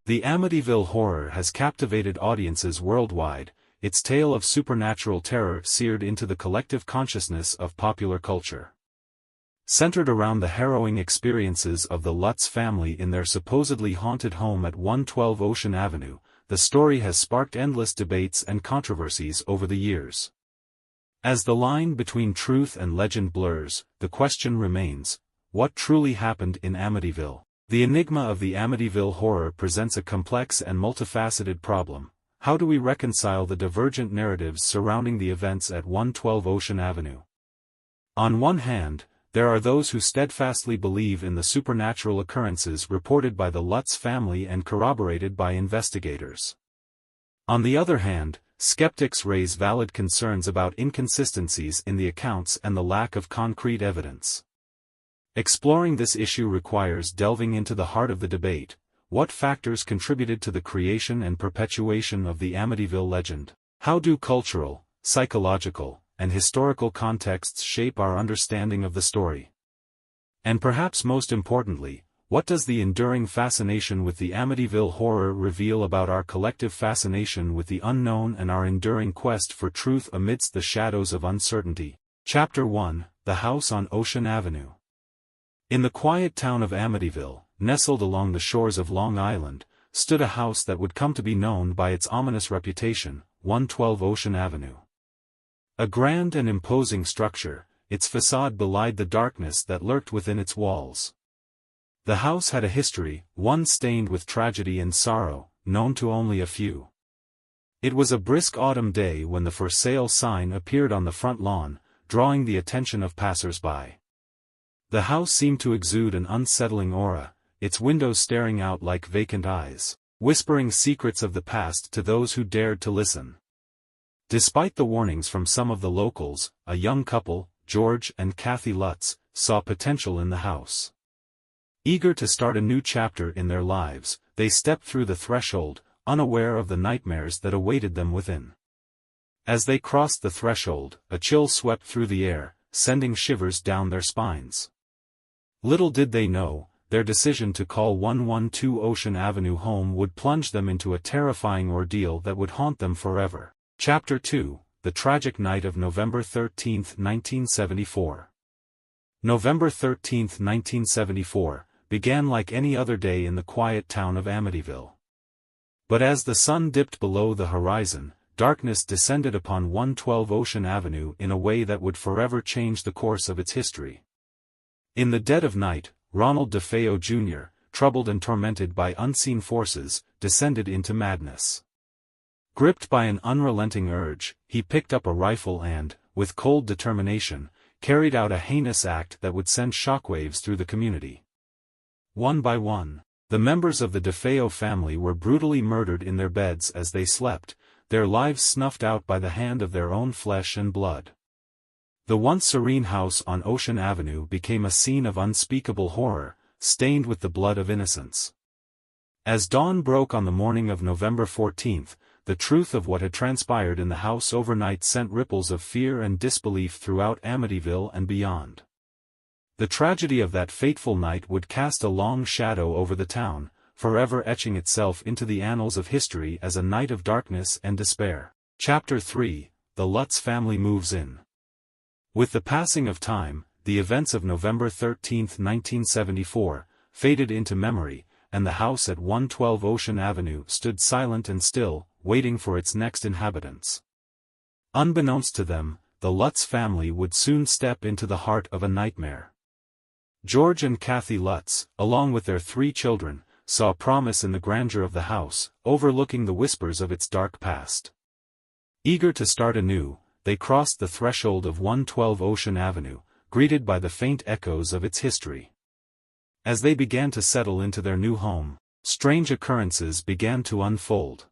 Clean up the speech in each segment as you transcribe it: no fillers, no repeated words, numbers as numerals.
The Amityville Horror has captivated audiences worldwide, its tale of supernatural terror seared into the collective consciousness of popular culture. Centered around the harrowing experiences of the Lutz family in their supposedly haunted home at 112 Ocean Avenue, the story has sparked endless debates and controversies over the years. As the line between truth and legend blurs, the question remains, what truly happened in Amityville? The enigma of the Amityville Horror presents a complex and multifaceted problem. How do we reconcile the divergent narratives surrounding the events at 112 Ocean Avenue? On one hand, there are those who steadfastly believe in the supernatural occurrences reported by the Lutz family and corroborated by investigators. On the other hand, skeptics raise valid concerns about inconsistencies in the accounts and the lack of concrete evidence. Exploring this issue requires delving into the heart of the debate. What factors contributed to the creation and perpetuation of the Amityville legend? How do cultural, psychological, and historical contexts shape our understanding of the story? And perhaps most importantly, what does the enduring fascination with the Amityville Horror reveal about our collective fascination with the unknown and our enduring quest for truth amidst the shadows of uncertainty? Chapter 1: The House on Ocean Avenue. In the quiet town of Amityville, nestled along the shores of Long Island, stood a house that would come to be known by its ominous reputation, 112 Ocean Avenue. A grand and imposing structure, its facade belied the darkness that lurked within its walls. The house had a history, one stained with tragedy and sorrow, known to only a few. It was a brisk autumn day when the for sale sign appeared on the front lawn, drawing the attention of passers-by. The house seemed to exude an unsettling aura, its windows staring out like vacant eyes, whispering secrets of the past to those who dared to listen. Despite the warnings from some of the locals, a young couple, George and Kathy Lutz, saw potential in the house. Eager to start a new chapter in their lives, they stepped through the threshold, unaware of the nightmares that awaited them within. As they crossed the threshold, a chill swept through the air, sending shivers down their spines. Little did they know, their decision to call 112 Ocean Avenue home would plunge them into a terrifying ordeal that would haunt them forever. Chapter 2: The Tragic Night of November 13, 1974. November 13, 1974, began like any other day in the quiet town of Amityville. But as the sun dipped below the horizon, darkness descended upon 112 Ocean Avenue in a way that would forever change the course of its history. In the dead of night, Ronald DeFeo Jr., troubled and tormented by unseen forces, descended into madness. Gripped by an unrelenting urge, he picked up a rifle and, with cold determination, carried out a heinous act that would send shockwaves through the community. One by one, the members of the DeFeo family were brutally murdered in their beds as they slept, their lives snuffed out by the hand of their own flesh and blood. The once serene house on Ocean Avenue became a scene of unspeakable horror, stained with the blood of innocents. As dawn broke on the morning of November 14, the truth of what had transpired in the house overnight sent ripples of fear and disbelief throughout Amityville and beyond. The tragedy of that fateful night would cast a long shadow over the town, forever etching itself into the annals of history as a night of darkness and despair. Chapter 3: The Lutz Family Moves In. With the passing of time, the events of November 13, 1974, faded into memory, and the house at 112 Ocean Avenue stood silent and still, waiting for its next inhabitants. Unbeknownst to them, the Lutz family would soon step into the heart of a nightmare. George and Kathy Lutz, along with their 3 children, saw promise in the grandeur of the house, overlooking the whispers of its dark past. Eager to start anew, they crossed the threshold of 112 Ocean Avenue, greeted by the faint echoes of its history. As they began to settle into their new home, strange occurrences began to unfold.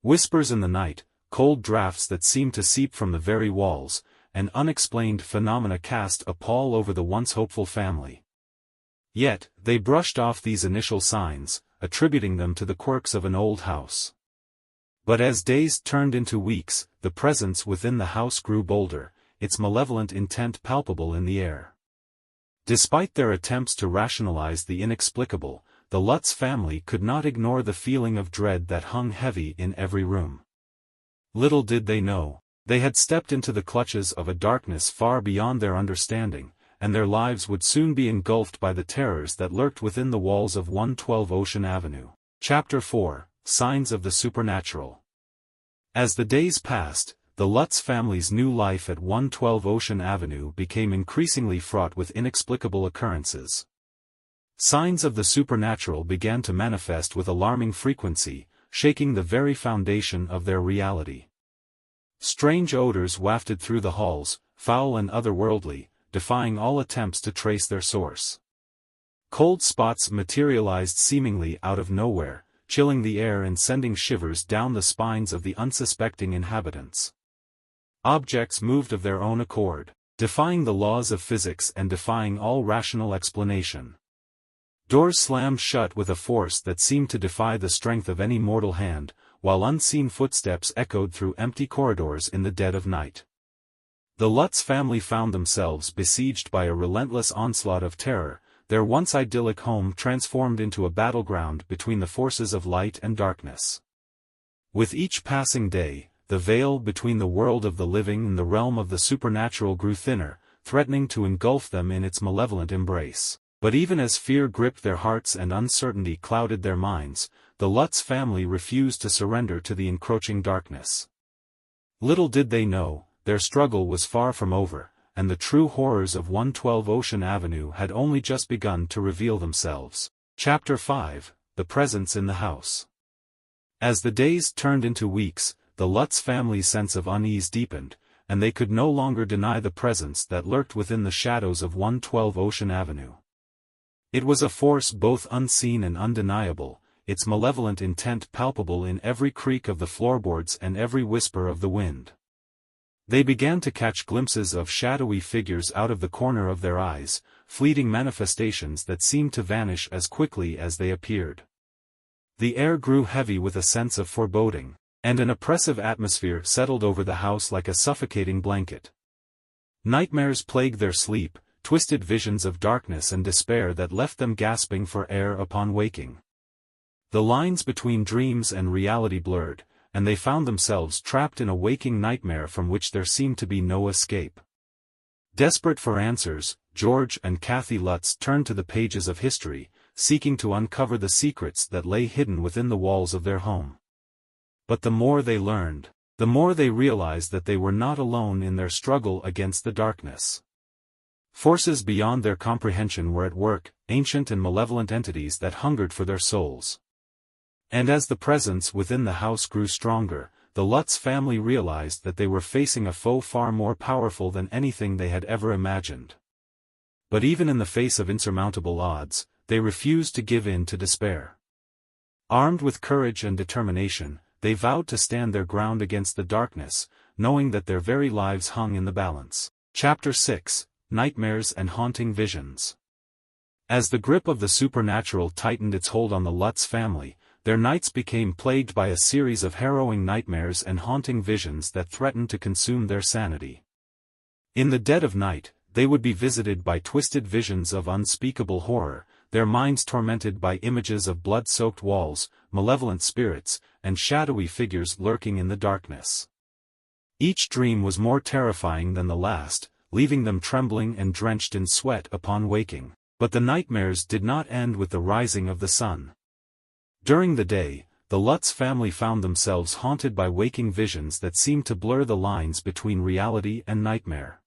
Whispers in the night, cold drafts that seemed to seep from the very walls, and unexplained phenomena cast a pall over the once hopeful family. Yet, they brushed off these initial signs, attributing them to the quirks of an old house. But as days turned into weeks, the presence within the house grew bolder, its malevolent intent palpable in the air. Despite their attempts to rationalize the inexplicable, the Lutz family could not ignore the feeling of dread that hung heavy in every room. Little did they know, they had stepped into the clutches of a darkness far beyond their understanding, and their lives would soon be engulfed by the terrors that lurked within the walls of 112 Ocean Avenue. Chapter 4, Signs of the Supernatural. As the days passed, the Lutz family's new life at 112 Ocean Avenue became increasingly fraught with inexplicable occurrences. Signs of the supernatural began to manifest with alarming frequency, shaking the very foundation of their reality. Strange odors wafted through the halls, foul and otherworldly, defying all attempts to trace their source. Cold spots materialized seemingly out of nowhere, chilling the air and sending shivers down the spines of the unsuspecting inhabitants. Objects moved of their own accord, defying the laws of physics and defying all rational explanation. Doors slammed shut with a force that seemed to defy the strength of any mortal hand, while unseen footsteps echoed through empty corridors in the dead of night. The Lutz family found themselves besieged by a relentless onslaught of terror, their once idyllic home transformed into a battleground between the forces of light and darkness. With each passing day, the veil between the world of the living and the realm of the supernatural grew thinner, threatening to engulf them in its malevolent embrace. But even as fear gripped their hearts and uncertainty clouded their minds, the Lutz family refused to surrender to the encroaching darkness. Little did they know, their struggle was far from over, and the true horrors of 112 Ocean Avenue had only just begun to reveal themselves. Chapter 5, The Presence in the House. As the days turned into weeks, the Lutz family's sense of unease deepened, and they could no longer deny the presence that lurked within the shadows of 112 Ocean Avenue. It was a force both unseen and undeniable, its malevolent intent palpable in every creak of the floorboards and every whisper of the wind. They began to catch glimpses of shadowy figures out of the corner of their eyes, fleeting manifestations that seemed to vanish as quickly as they appeared. The air grew heavy with a sense of foreboding, and an oppressive atmosphere settled over the house like a suffocating blanket. Nightmares plagued their sleep, twisted visions of darkness and despair that left them gasping for air upon waking. The lines between dreams and reality blurred, and they found themselves trapped in a waking nightmare from which there seemed to be no escape. Desperate for answers, George and Kathy Lutz turned to the pages of history, seeking to uncover the secrets that lay hidden within the walls of their home. But the more they learned, the more they realized that they were not alone in their struggle against the darkness. Forces beyond their comprehension were at work, ancient and malevolent entities that hungered for their souls. And as the presence within the house grew stronger, the Lutz family realized that they were facing a foe far more powerful than anything they had ever imagined. But even in the face of insurmountable odds, they refused to give in to despair. Armed with courage and determination, they vowed to stand their ground against the darkness, knowing that their very lives hung in the balance. Chapter 6, Nightmares and Haunting Visions. As the grip of the supernatural tightened its hold on the Lutz family, their nights became plagued by a series of harrowing nightmares and haunting visions that threatened to consume their sanity. In the dead of night, they would be visited by twisted visions of unspeakable horror, their minds tormented by images of blood-soaked walls, malevolent spirits, and shadowy figures lurking in the darkness. Each dream was more terrifying than the last, leaving them trembling and drenched in sweat upon waking. But the nightmares did not end with the rising of the sun. During the day, the Lutz family found themselves haunted by waking visions that seemed to blur the lines between reality and nightmare.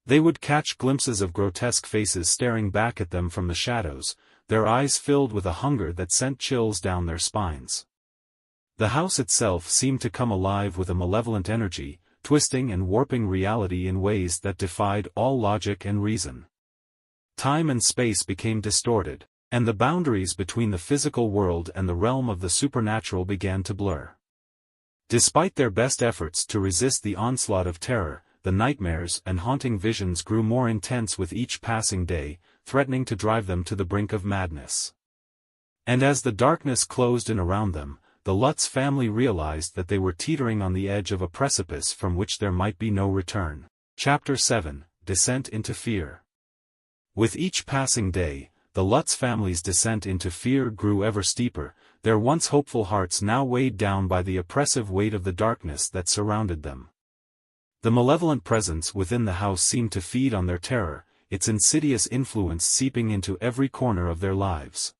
They would catch glimpses of grotesque faces staring back at them from the shadows, their eyes filled with a hunger that sent chills down their spines. The house itself seemed to come alive with a malevolent energy, twisting and warping reality in ways that defied all logic and reason. Time and space became distorted, and the boundaries between the physical world and the realm of the supernatural began to blur. Despite their best efforts to resist the onslaught of terror, the nightmares and haunting visions grew more intense with each passing day, threatening to drive them to the brink of madness. And as the darkness closed in around them, the Lutz family realized that they were teetering on the edge of a precipice from which there might be no return. Chapter 7, Descent into Fear. With each passing day, the Lutz family's descent into fear grew ever steeper, their once hopeful hearts now weighed down by the oppressive weight of the darkness that surrounded them. The malevolent presence within the house seemed to feed on their terror, its insidious influence seeping into every corner of their lives.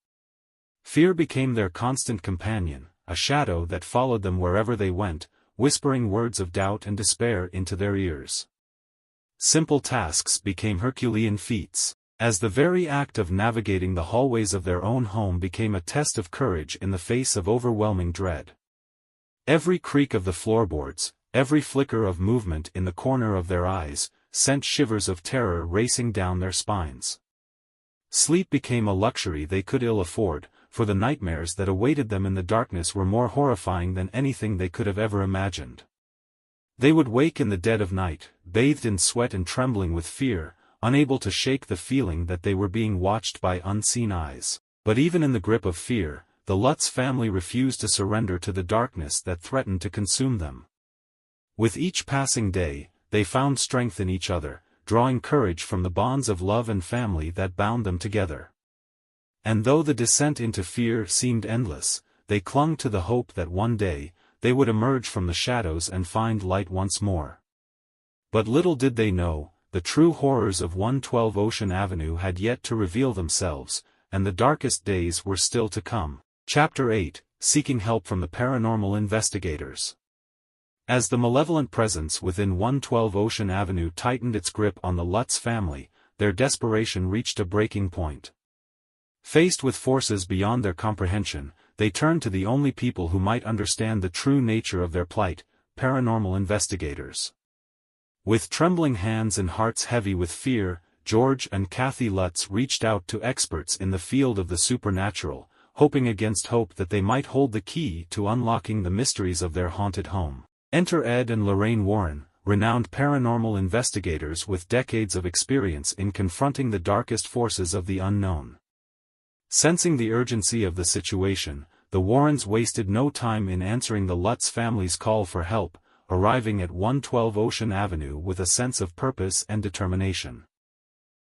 Fear became their constant companion, a shadow that followed them wherever they went, whispering words of doubt and despair into their ears. Simple tasks became Herculean feats, as the very act of navigating the hallways of their own home became a test of courage in the face of overwhelming dread. Every creak of the floorboards, every flicker of movement in the corner of their eyes, sent shivers of terror racing down their spines. Sleep became a luxury they could ill afford, for the nightmares that awaited them in the darkness were more horrifying than anything they could have ever imagined. They would wake in the dead of night, bathed in sweat and trembling with fear, unable to shake the feeling that they were being watched by unseen eyes. But even in the grip of fear, the Lutz family refused to surrender to the darkness that threatened to consume them. With each passing day, they found strength in each other, drawing courage from the bonds of love and family that bound them together. And though the descent into fear seemed endless, they clung to the hope that one day, they would emerge from the shadows and find light once more. But little did they know, the true horrors of 112 Ocean Avenue had yet to reveal themselves, and the darkest days were still to come. Chapter 8, Seeking Help from the Paranormal Investigators. As the malevolent presence within 112 Ocean Avenue tightened its grip on the Lutz family, their desperation reached a breaking point. Faced with forces beyond their comprehension, they turned to the only people who might understand the true nature of their plight, paranormal investigators. With trembling hands and hearts heavy with fear, George and Kathy Lutz reached out to experts in the field of the supernatural, hoping against hope that they might hold the key to unlocking the mysteries of their haunted home. Enter Ed and Lorraine Warren, renowned paranormal investigators with decades of experience in confronting the darkest forces of the unknown. Sensing the urgency of the situation, the Warrens wasted no time in answering the Lutz family's call for help, arriving at 112 Ocean Avenue with a sense of purpose and determination.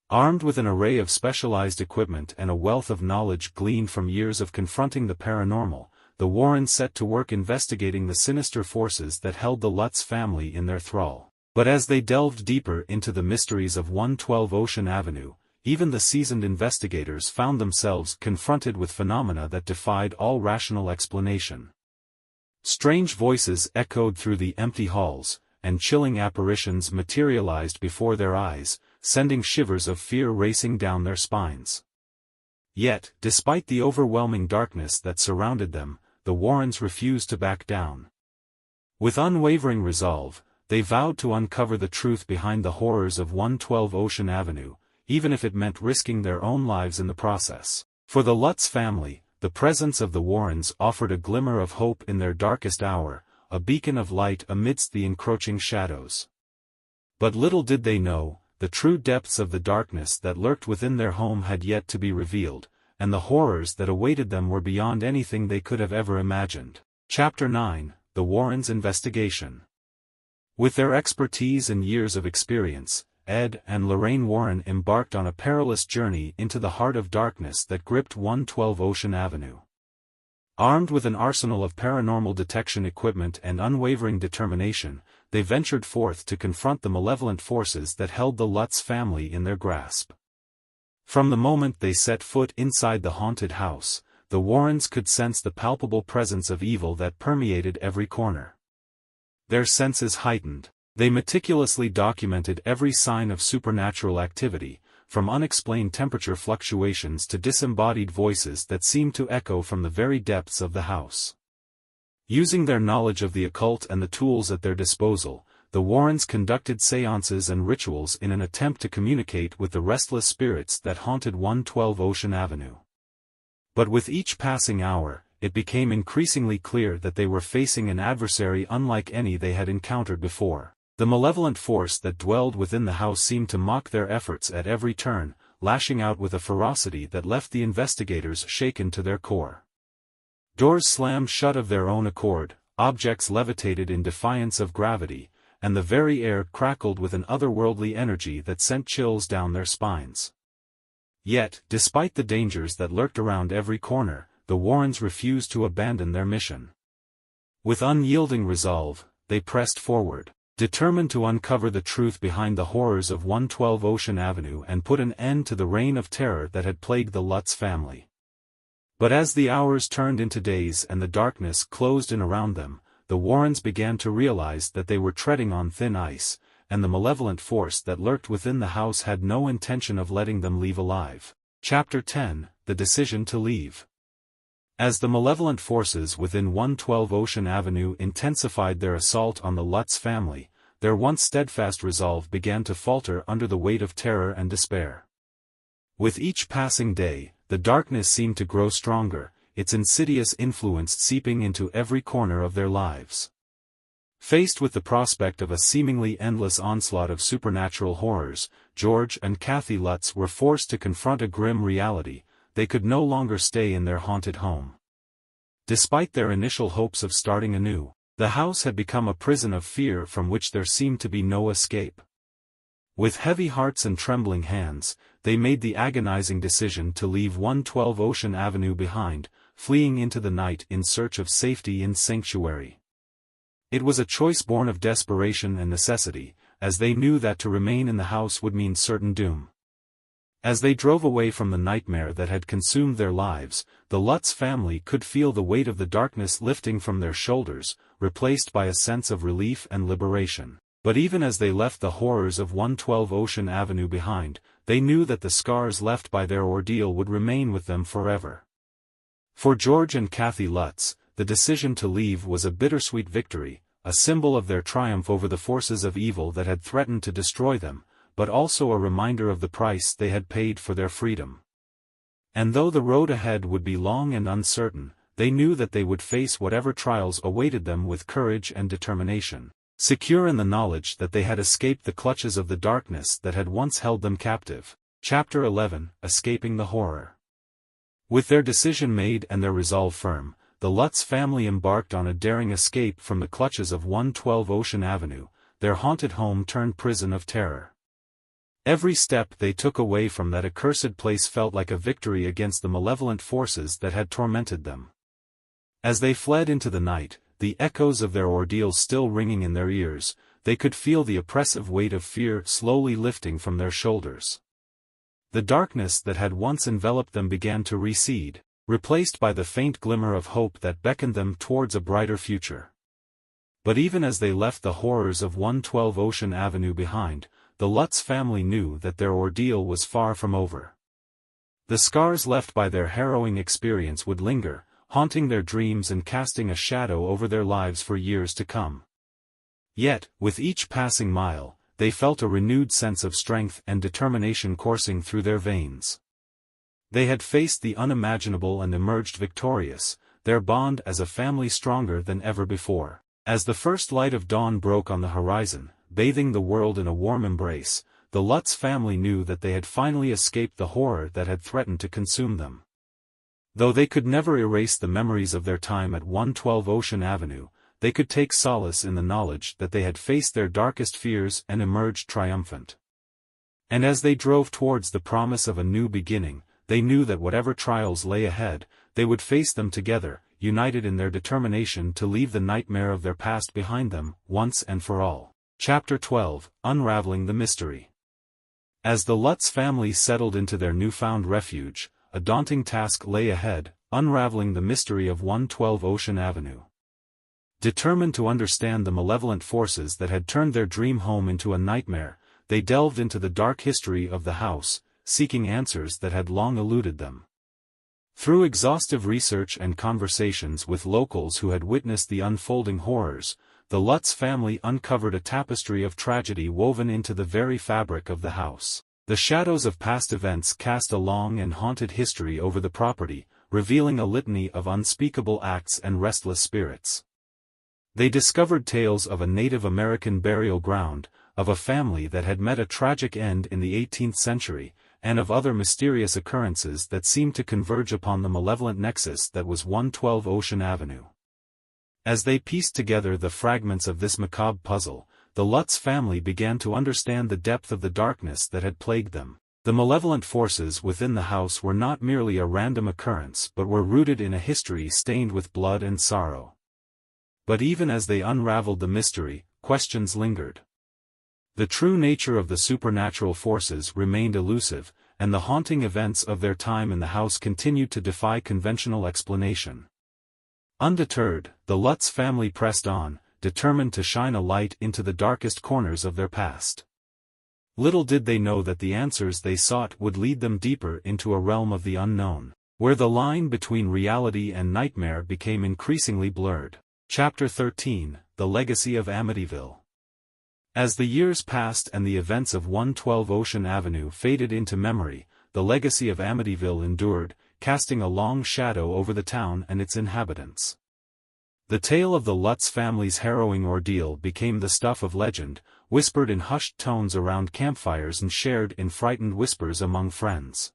Armed with an array of specialized equipment and a wealth of knowledge gleaned from years of confronting the paranormal, the Warrens set to work investigating the sinister forces that held the Lutz family in their thrall. But as they delved deeper into the mysteries of 112 Ocean Avenue, even the seasoned investigators found themselves confronted with phenomena that defied all rational explanation. Strange voices echoed through the empty halls, and chilling apparitions materialized before their eyes, sending shivers of fear racing down their spines. Yet, despite the overwhelming darkness that surrounded them, the Warrens refused to back down. With unwavering resolve, they vowed to uncover the truth behind the horrors of 112 Ocean Avenue, even if it meant risking their own lives in the process. For the Lutz family, the presence of the Warrens offered a glimmer of hope in their darkest hour, a beacon of light amidst the encroaching shadows. But little did they know, the true depths of the darkness that lurked within their home had yet to be revealed, and the horrors that awaited them were beyond anything they could have ever imagined. Chapter 9, The Warrens' Investigation. With their expertise and years of experience, Ed and Lorraine Warren embarked on a perilous journey into the heart of darkness that gripped 112 Ocean Avenue. Armed with an arsenal of paranormal detection equipment and unwavering determination, they ventured forth to confront the malevolent forces that held the Lutz family in their grasp. From the moment they set foot inside the haunted house, the Warrens could sense the palpable presence of evil that permeated every corner. Their senses heightened. They meticulously documented every sign of supernatural activity, from unexplained temperature fluctuations to disembodied voices that seemed to echo from the very depths of the house. Using their knowledge of the occult and the tools at their disposal, the Warrens conducted seances and rituals in an attempt to communicate with the restless spirits that haunted 112 Ocean Avenue. But with each passing hour, it became increasingly clear that they were facing an adversary unlike any they had encountered before. The malevolent force that dwelled within the house seemed to mock their efforts at every turn, lashing out with a ferocity that left the investigators shaken to their core. Doors slammed shut of their own accord, objects levitated in defiance of gravity, and the very air crackled with an otherworldly energy that sent chills down their spines. Yet, despite the dangers that lurked around every corner, the Warrens refused to abandon their mission. With unyielding resolve, they pressed forward, determined to uncover the truth behind the horrors of 112 Ocean Avenue and put an end to the reign of terror that had plagued the Lutz family. But as the hours turned into days and the darkness closed in around them, the Warrens began to realize that they were treading on thin ice, and the malevolent force that lurked within the house had no intention of letting them leave alive. Chapter 10: The Decision to Leave. As the malevolent forces within 112 Ocean Avenue intensified their assault on the Lutz family, their once steadfast resolve began to falter under the weight of terror and despair. With each passing day, the darkness seemed to grow stronger, its insidious influence seeping into every corner of their lives. Faced with the prospect of a seemingly endless onslaught of supernatural horrors, George and Kathy Lutz were forced to confront a grim reality: they could no longer stay in their haunted home. Despite their initial hopes of starting anew, the house had become a prison of fear from which there seemed to be no escape. With heavy hearts and trembling hands, they made the agonizing decision to leave 112 Ocean Avenue behind, fleeing into the night in search of safety and sanctuary. It was a choice born of desperation and necessity, as they knew that to remain in the house would mean certain doom. As they drove away from the nightmare that had consumed their lives, the Lutz family could feel the weight of the darkness lifting from their shoulders, replaced by a sense of relief and liberation. But even as they left the horrors of 112 Ocean Avenue behind, they knew that the scars left by their ordeal would remain with them forever. For George and Kathy Lutz, the decision to leave was a bittersweet victory, a symbol of their triumph over the forces of evil that had threatened to destroy them, but also a reminder of the price they had paid for their freedom. And though the road ahead would be long and uncertain, they knew that they would face whatever trials awaited them with courage and determination, secure in the knowledge that they had escaped the clutches of the darkness that had once held them captive. Chapter 11: Escaping the Horror. With their decision made and their resolve firm, the Lutz family embarked on a daring escape from the clutches of 112 Ocean Avenue, their haunted home turned prison of terror. Every step they took away from that accursed place felt like a victory against the malevolent forces that had tormented them. As they fled into the night, the echoes of their ordeal still ringing in their ears, they could feel the oppressive weight of fear slowly lifting from their shoulders. The darkness that had once enveloped them began to recede, replaced by the faint glimmer of hope that beckoned them towards a brighter future. But even as they left the horrors of 112 Ocean Avenue behind, the Lutz family knew that their ordeal was far from over. The scars left by their harrowing experience would linger, haunting their dreams and casting a shadow over their lives for years to come. Yet, with each passing mile, they felt a renewed sense of strength and determination coursing through their veins. They had faced the unimaginable and emerged victorious, their bond as a family stronger than ever before. As the first light of dawn broke on the horizon, bathing the world in a warm embrace, the Lutz family knew that they had finally escaped the horror that had threatened to consume them. Though they could never erase the memories of their time at 112 Ocean Avenue, they could take solace in the knowledge that they had faced their darkest fears and emerged triumphant. And as they drove towards the promise of a new beginning, they knew that whatever trials lay ahead, they would face them together, united in their determination to leave the nightmare of their past behind them, once and for all. Chapter 12: Unraveling the Mystery. As the Lutz family settled into their newfound refuge, a daunting task lay ahead: unraveling the mystery of 112 Ocean Avenue. Determined to understand the malevolent forces that had turned their dream home into a nightmare, they delved into the dark history of the house, seeking answers that had long eluded them. Through exhaustive research and conversations with locals who had witnessed the unfolding horrors, the Lutz family uncovered a tapestry of tragedy woven into the very fabric of the house. The shadows of past events cast a long and haunted history over the property, revealing a litany of unspeakable acts and restless spirits. They discovered tales of a Native American burial ground, of a family that had met a tragic end in the 18th century, and of other mysterious occurrences that seemed to converge upon the malevolent nexus that was 112 Ocean Avenue. As they pieced together the fragments of this macabre puzzle, the Lutz family began to understand the depth of the darkness that had plagued them. The malevolent forces within the house were not merely a random occurrence but were rooted in a history stained with blood and sorrow. But even as they unraveled the mystery, questions lingered. The true nature of the supernatural forces remained elusive, and the haunting events of their time in the house continued to defy conventional explanation. Undeterred, the Lutz family pressed on, determined to shine a light into the darkest corners of their past. Little did they know that the answers they sought would lead them deeper into a realm of the unknown, where the line between reality and nightmare became increasingly blurred. Chapter 13: The Legacy of Amityville. As the years passed and the events of 112 Ocean Avenue faded into memory, the legacy of Amityville endured, casting a long shadow over the town and its inhabitants. The tale of the Lutz family's harrowing ordeal became the stuff of legend, whispered in hushed tones around campfires and shared in frightened whispers among friends.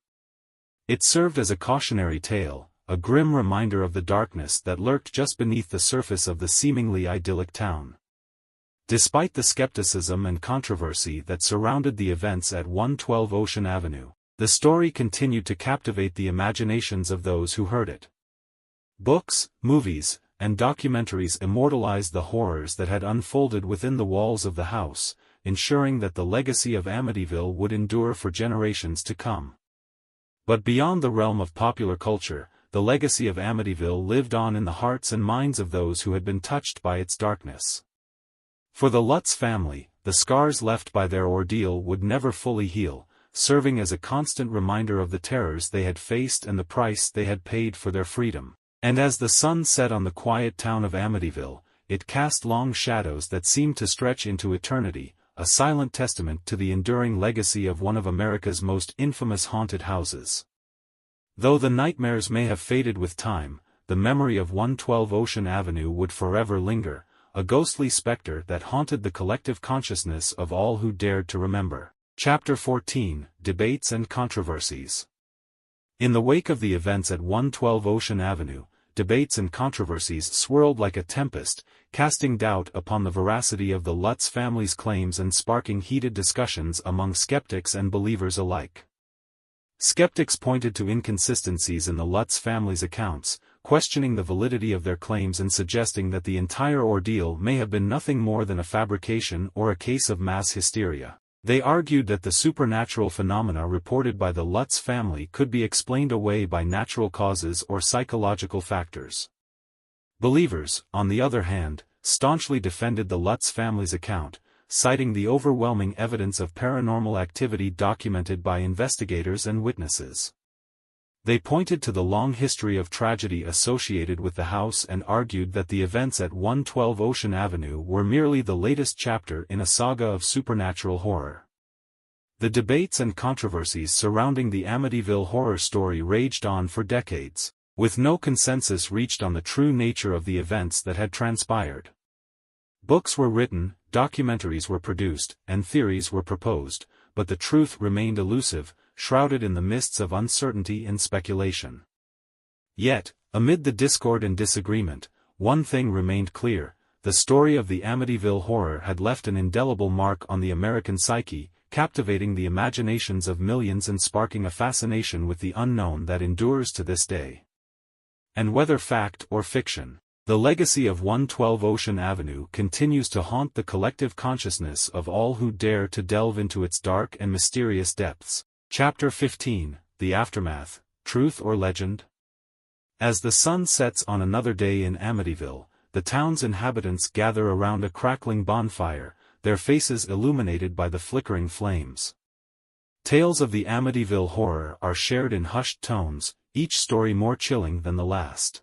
It served as a cautionary tale, a grim reminder of the darkness that lurked just beneath the surface of the seemingly idyllic town. Despite the skepticism and controversy that surrounded the events at 112 Ocean Avenue, the story continued to captivate the imaginations of those who heard it. Books, movies, and documentaries immortalized the horrors that had unfolded within the walls of the house, ensuring that the legacy of Amityville would endure for generations to come. But beyond the realm of popular culture, the legacy of Amityville lived on in the hearts and minds of those who had been touched by its darkness. For the Lutz family, the scars left by their ordeal would never fully heal, serving as a constant reminder of the terrors they had faced and the price they had paid for their freedom. And as the sun set on the quiet town of Amityville, it cast long shadows that seemed to stretch into eternity, a silent testament to the enduring legacy of one of America's most infamous haunted houses. Though the nightmares may have faded with time, the memory of 112 Ocean Avenue would forever linger, a ghostly specter that haunted the collective consciousness of all who dared to remember. Chapter 14: Debates and Controversies. In the wake of the events at 112 Ocean Avenue, debates and controversies swirled like a tempest, casting doubt upon the veracity of the Lutz family's claims and sparking heated discussions among skeptics and believers alike. Skeptics pointed to inconsistencies in the Lutz family's accounts, questioning the validity of their claims and suggesting that the entire ordeal may have been nothing more than a fabrication or a case of mass hysteria. They argued that the supernatural phenomena reported by the Lutz family could be explained away by natural causes or psychological factors. Believers, on the other hand, staunchly defended the Lutz family's account, citing the overwhelming evidence of paranormal activity documented by investigators and witnesses. They pointed to the long history of tragedy associated with the house and argued that the events at 112 Ocean Avenue were merely the latest chapter in a saga of supernatural horror. The debates and controversies surrounding the Amityville horror story raged on for decades, with no consensus reached on the true nature of the events that had transpired. Books were written, documentaries were produced, and theories were proposed, but the truth remained elusive, shrouded in the mists of uncertainty and speculation. Yet, amid the discord and disagreement, one thing remained clear: the story of the Amityville horror had left an indelible mark on the American psyche, captivating the imaginations of millions and sparking a fascination with the unknown that endures to this day. And whether fact or fiction, the legacy of 112 Ocean Avenue continues to haunt the collective consciousness of all who dare to delve into its dark and mysterious depths. Chapter 15: The Aftermath, Truth or Legend? As the sun sets on another day in Amityville, the town's inhabitants gather around a crackling bonfire, their faces illuminated by the flickering flames. Tales of the Amityville horror are shared in hushed tones, each story more chilling than the last.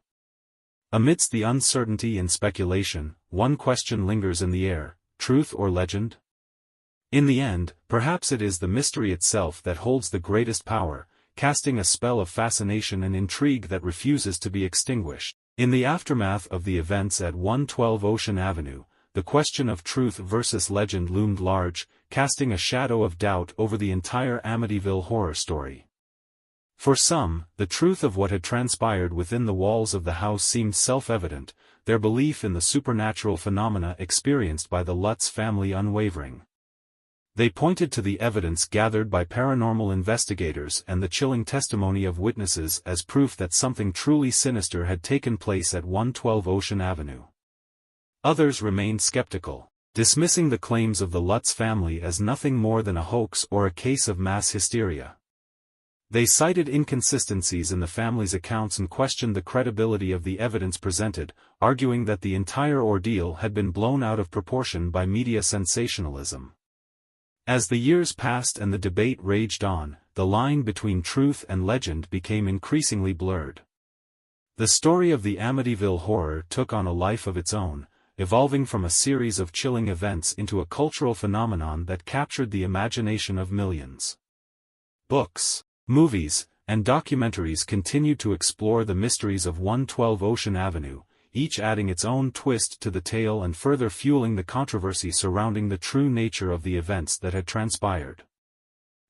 Amidst the uncertainty and speculation, one question lingers in the air: truth or legend? In the end, perhaps it is the mystery itself that holds the greatest power, casting a spell of fascination and intrigue that refuses to be extinguished. In the aftermath of the events at 112 Ocean Avenue, the question of truth versus legend loomed large, casting a shadow of doubt over the entire Amityville horror story. For some, the truth of what had transpired within the walls of the house seemed self-evident, their belief in the supernatural phenomena experienced by the Lutz family unwavering. They pointed to the evidence gathered by paranormal investigators and the chilling testimony of witnesses as proof that something truly sinister had taken place at 112 Ocean Avenue. Others remained skeptical, dismissing the claims of the Lutz family as nothing more than a hoax or a case of mass hysteria. They cited inconsistencies in the family's accounts and questioned the credibility of the evidence presented, arguing that the entire ordeal had been blown out of proportion by media sensationalism. As the years passed and the debate raged on, the line between truth and legend became increasingly blurred. The story of the Amityville Horror took on a life of its own, evolving from a series of chilling events into a cultural phenomenon that captured the imagination of millions. Books, movies, and documentaries continued to explore the mysteries of 112 Ocean Avenue, each adding its own twist to the tale and further fueling the controversy surrounding the true nature of the events that had transpired.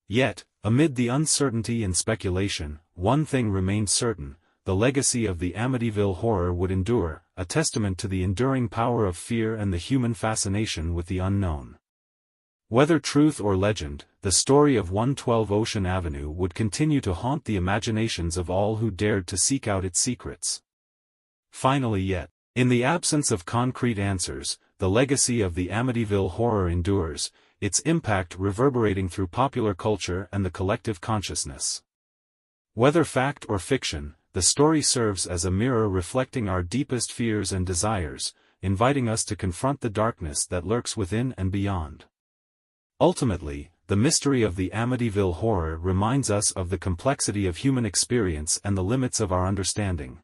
Yet, amid the uncertainty and speculation, one thing remained certain: the legacy of the Amityville Horror would endure, a testament to the enduring power of fear and the human fascination with the unknown. Whether truth or legend, the story of 112 Ocean Avenue would continue to haunt the imaginations of all who dared to seek out its secrets. Finally yet, in the absence of concrete answers, the legacy of the Amityville Horror endures, its impact reverberating through popular culture and the collective consciousness. Whether fact or fiction, the story serves as a mirror reflecting our deepest fears and desires, inviting us to confront the darkness that lurks within and beyond. Ultimately, the mystery of the Amityville Horror reminds us of the complexity of human experience and the limits of our understanding.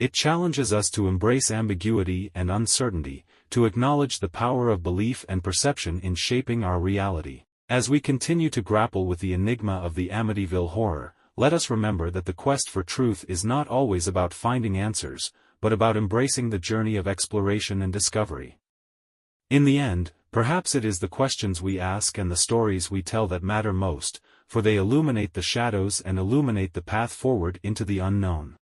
It challenges us to embrace ambiguity and uncertainty, to acknowledge the power of belief and perception in shaping our reality. As we continue to grapple with the enigma of the Amityville Horror, let us remember that the quest for truth is not always about finding answers, but about embracing the journey of exploration and discovery. In the end, perhaps it is the questions we ask and the stories we tell that matter most, for they illuminate the shadows and illuminate the path forward into the unknown.